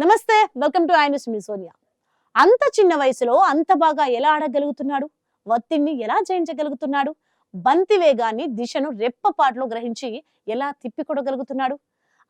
నమస్తే, welcome to iNews మీ సోనియా. అంత చిన్న వయసులో అంత బాగా ఎలా ఆడగలుగుతున్నాడు? ఒత్తిడిని ఎలా జయించగలుగుతున్నాడు? బంతి వేగాన్ని, దిశను రెప్పపాటులో గ్రహించి ఎలా తిప్పికొట్టగలుగుతున్నాడు?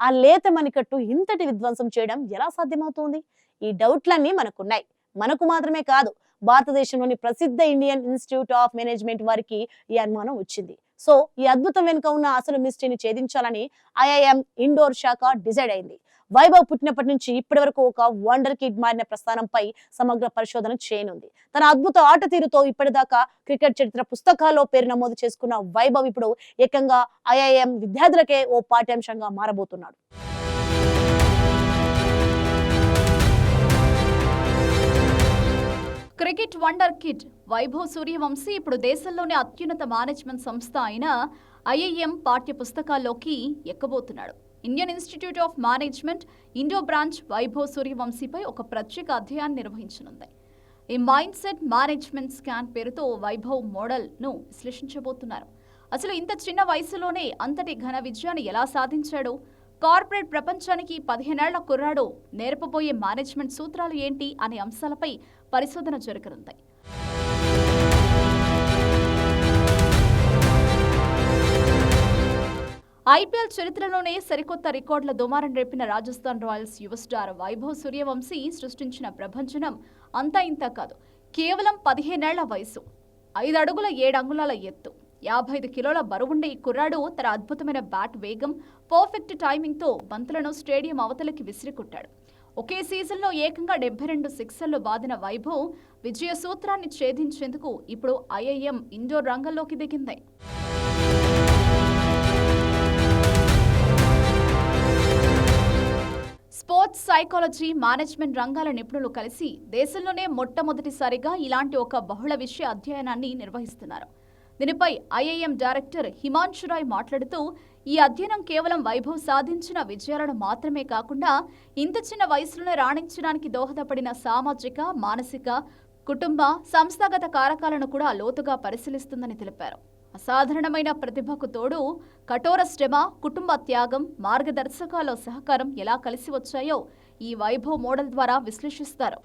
ఆ లేత మణికట్టు ఇంతటి విధ్వంసం చేయడం ఎలా సాధ్యమవుతుంది? ఈ డౌట్లన్నీ మనకున్నాయి. మనకు మాత్రమే కాదు, భారతదేశంలోని ప్రసిద్ధ ఇండియన్ ఇన్స్టిట్యూట్ ఆఫ్ మేనేజ్మెంట్ వారికి ఈ అనుమానం వచ్చింది. సో ఈ అద్భుతం వెనుక ఉన్న అసలు మిస్టరీని ఛేదించాలని ఐఐఎం ఇండోర్ శాఖ డిసైడ్ అయింది. వైభవ్ పుట్టినప్పటి నుంచి ఇప్పటి వరకు ఒక వండర్ కిడ్ మారిన ప్రస్థానంపై సమగ్ర పరిశోధన చేయనుంది. తన అద్భుత ఆట తీరుతో ఇప్పటిదాకా క్రికెట్ చరిత్ర పుస్తకాల్లో పేరు నమోదు చేసుకున్న వైభవ్ ఇప్పుడు ఏకంగా ఐఐఎం విద్యార్థులకే ఓ పాఠ్యాంశంగా మారబోతున్నాడు. Cricket wonder kid Vaibhav Suryavanshi ఇప్పుడు దేశంలోని అత్యున్నత మేనేజ్మెంట్ సంస్థ అయిన ఐఐఎం పాఠ్య పుస్తకాల్లోకి ఎక్కబోతున్నాడు. Indian institute of management Indore branch Vaibhav సూర్యవంశీపై ఒక ప్రత్యేక అధ్యయనాన్ని నిర్వహించనుంది. ఈ మైండ్ సెట్ మేనేజ్మెంట్ స్కాన్ పేరుతో వైభవ్ మోడల్ను విశ్లేషించబోతున్నారు. అసలు ఇంత చిన్న వయసులోనే అంతటి ఘన విజయాన్ని ఎలా సాధించాడు? కార్పొరేట్ ప్రపంచానికి 15 ఏళ్ల కుర్రాడు నేర్పబోయే మేనేజ్మెంట్ సూత్రాలు ఏంటి అనే అంశాలపై పరిశోధన జరగనుంది. ఐపీఎల్ చరిత్రలోనే సరికొత్త రికార్డుల దుమారం రేపిన రాజస్థాన్ రాయల్స్ యువ స్టార్ వైభవ్ సూర్యవంశీ సృష్టించిన ప్రభంజనం అంతా ఇంత కాదు. కేవలం 15 ఏళ్ల వయసు, 5 అడుగుల 7 అంగుళాల ఎత్తు, 55 కిలోల బరువుండే ఈ కుర్రాడు తన అద్భుతమైన బ్యాట్ వేగం, పర్ఫెక్ట్ టైమింగ్తో బంతులను స్టేడియం అవతలకి విసిరికొట్టాడు. ఒకే సీజన్లో ఏకంగా 72 సిక్సర్లు బాదిన వైభవ్ విజయ సూత్రాన్ని ఛేదించేందుకు ఇప్పుడు ఐఐఎం ఇండోర్ రంగంలోకి దిగింది. స్పోర్ట్స్ సైకాలజీ, మేనేజ్మెంట్ రంగాల నిపుణులు కలిసి దేశంలోనే మొట్టమొదటిసారిగా ఇలాంటి ఒక బహుళ విషయ అధ్యయనాన్ని నిర్వహిస్తున్నారు. దీనిపై ఐఐఎం డైరెక్టర్ హిమాంశు రాయ్ మాట్లాడుతూ, ఈ అధ్యయనం కేవలం వైభవ్ సాధించిన విజయాలను మాత్రమే కాకుండా ఇంత చిన్న వయసులోనే రాణించడానికి దోహదపడిన సామాజిక, మానసిక, కుటుంబ, సంస్థాగత కారకాలను కూడా లోతుగా పరిశీలిస్తుందని తెలిపారు. అసాధారణమైన ప్రతిభకు తోడు కఠోర శ్రమ, కుటుంబ త్యాగం, మార్గదర్శకాల సహకారం ఎలా కలిసి వచ్చాయో ఈ వైభవ్ మోడల్ ద్వారా విశ్లేషిస్తారు.